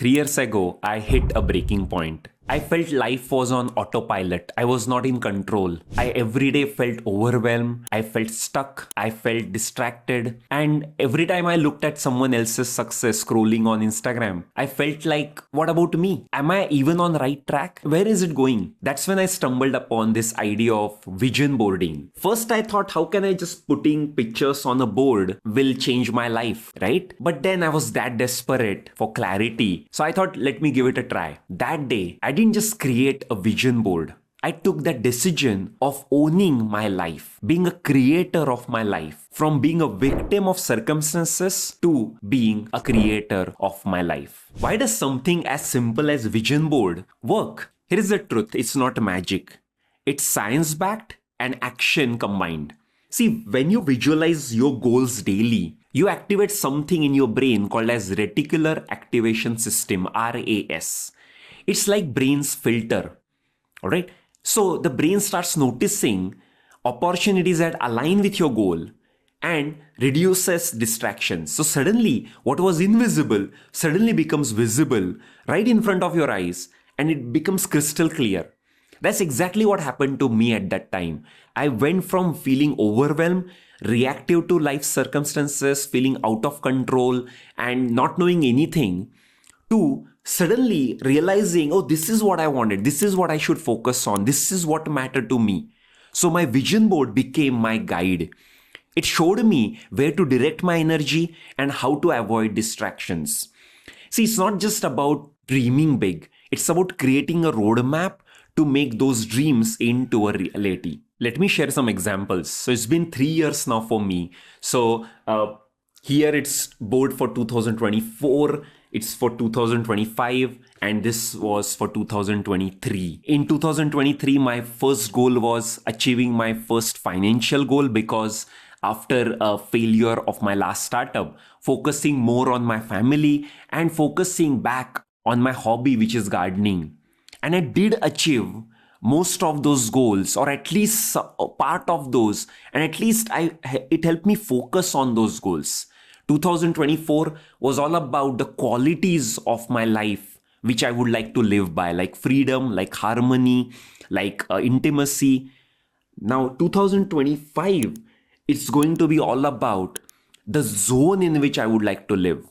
3 years ago, I hit a breaking point. I felt life was on autopilot. I was not in control. I every day felt overwhelmed. I felt stuck. I felt distracted. And every time I looked at someone else's success scrolling on Instagram, I felt like, what about me? Am I even on the right track? Where is it going? That's when I stumbled upon this idea of vision boarding. First, I thought, how can I just putting pictures on a board will change my life, right? But then I was that desperate for clarity. So I thought, let me give it a try. That day, I didn't just create a vision board. I took that decision of owning my life, being a creator of my life, from being a victim of circumstances to being a creator of my life. Why does something as simple as vision board work? Here is the truth. It's not magic. It's science-backed and action combined. See, when you visualize your goals daily, you activate something in your brain called as Reticular Activation System, RAS. It's like brain's filter, all right? So the brain starts noticing opportunities that align with your goal and reduces distractions. So suddenly, what was invisible suddenly becomes visible right in front of your eyes, and it becomes crystal clear. That's exactly what happened to me at that time. I went from feeling overwhelmed, reactive to life circumstances, feeling out of control, and not knowing anything, to suddenly realizing, oh, this is what I wanted. This is what I should focus on. This is what mattered to me. So my vision board became my guide. It showed me where to direct my energy and how to avoid distractions. See, it's not just about dreaming big. It's about creating a roadmap to make those dreams into a reality. Let me share some examples. So it's been 3 years now for me. So here it's board for 2024. It's for 2025, and this was for 2023. In 2023, my first goal was achieving my first financial goal, because after a failure of my last startup, focusing more on my family and focusing back on my hobby, which is gardening. And I did achieve most of those goals, or at least a part of those, and at least it helped me focus on those goals. 2024 was all about the qualities of my life which I would like to live by, like freedom, like harmony, like intimacy. Now 2025, it's going to be all about the zone in which I would like to live.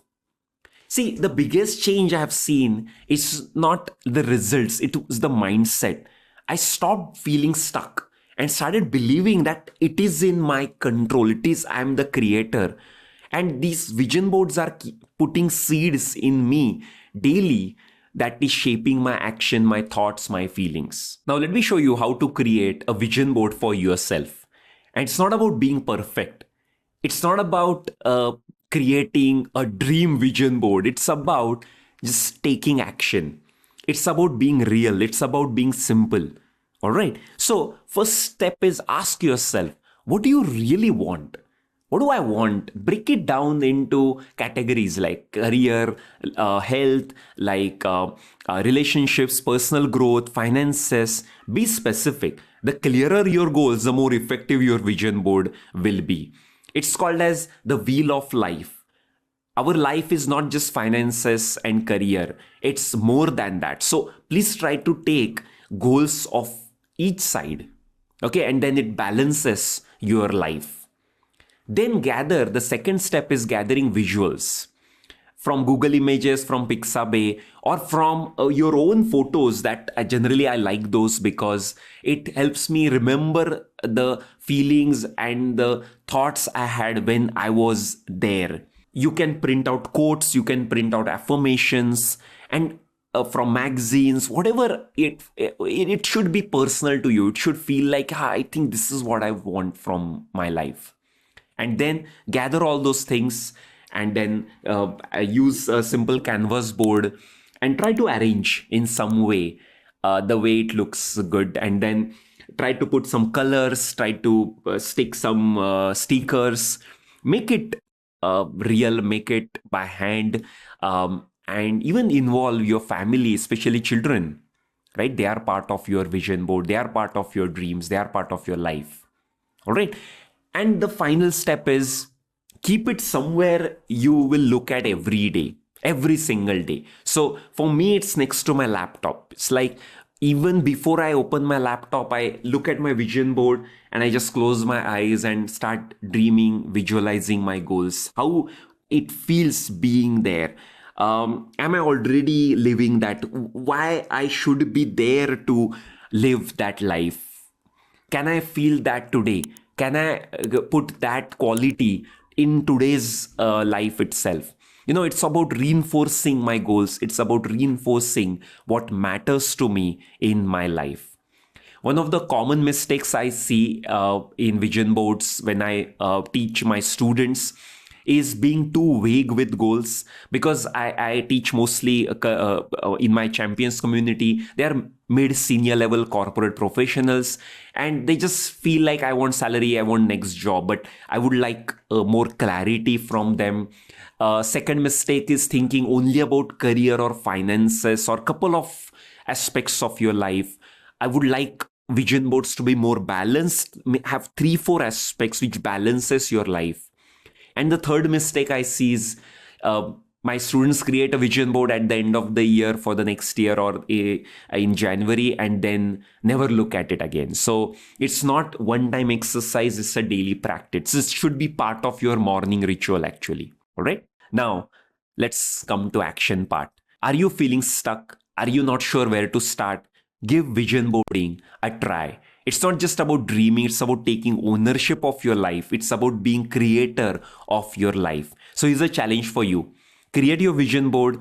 See, the biggest change I have seen is not the results, it was the mindset. I stopped feeling stuck and started believing that it is in my control. I'm the creator. And these vision boards are putting seeds in me daily that is shaping my action, my thoughts, my feelings. Now, let me show you how to create a vision board for yourself. And it's not about being perfect. It's not about creating a dream vision board. It's about just taking action. It's about being real. It's about being simple. All right. So first step is ask yourself, what do you really want? What do I want? Break it down into categories like career, health, like relationships, personal growth, finances. Be specific. The clearer your goals, the more effective your vision board will be. It's called as the wheel of life. Our life is not just finances and career. It's more than that. So please try to take goals of each side. Okay, and then it balances your life. Then the second step is gathering visuals from Google Images, from Pixabay, or from your own photos. That generally I like those because it helps me remember the feelings and the thoughts I had when I was there. You can print out quotes, you can print out affirmations, and from magazines, whatever it should be personal to you. It should feel like, I think this is what I want from my life. And then gather all those things, and then use a simple canvas board and try to arrange in some way the way it looks good. And then try to put some colors, try to stick some stickers, make it real, make it by hand, and even involve your family, especially children, right? They are part of your vision board. They are part of your dreams. They are part of your life. All right. And the final step is keep it somewhere you will look at every day. every single day. So for me, it's next to my laptop. It's like even before I open my laptop, I look at my vision board and I just close my eyes and start dreaming, visualizing my goals, how it feels being there. Am I already living that? Why I should be there to live that life? Can I feel that today? Can I put that quality in today's life itself? It's about reinforcing my goals. It's about reinforcing what matters to me in my life. One of the common mistakes I see in vision boards when I teach my students is being too vague with goals, because I teach mostly in my champions community. They are mid senior level corporate professionals, and they just feel like, I want salary, I want next job, but I would like more clarity from them. Second mistake is thinking only about career or finances or couple of aspects of your life. I would like vision boards to be more balanced, have 3-4 aspects which balances your life. And the third mistake I see is my students create a vision board at the end of the year for the next year, or in January, and then never look at it again. So it's not one-time exercise, it's a daily practice. It should be part of your morning ritual actually. All right. Now, let's come to action part. Are you feeling stuck? Are you not sure where to start? Give vision boarding a try. It's not just about dreaming, it's about taking ownership of your life. It's about being creator of your life. So here's a challenge for you. Create your vision board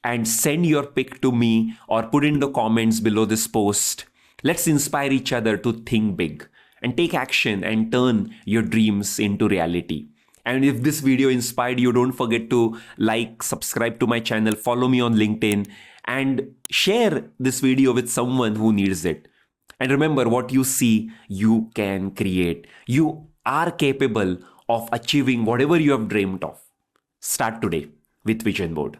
and send your pic to me, or put in the comments below this post. Let's inspire each other to think big and take action and turn your dreams into reality. And if this video inspired you, don't forget to like, subscribe to my channel, follow me on LinkedIn, and share this video with someone who needs it. And remember, what you see, you can create. You are capable of achieving whatever you have dreamed of. Start today with Vision Board.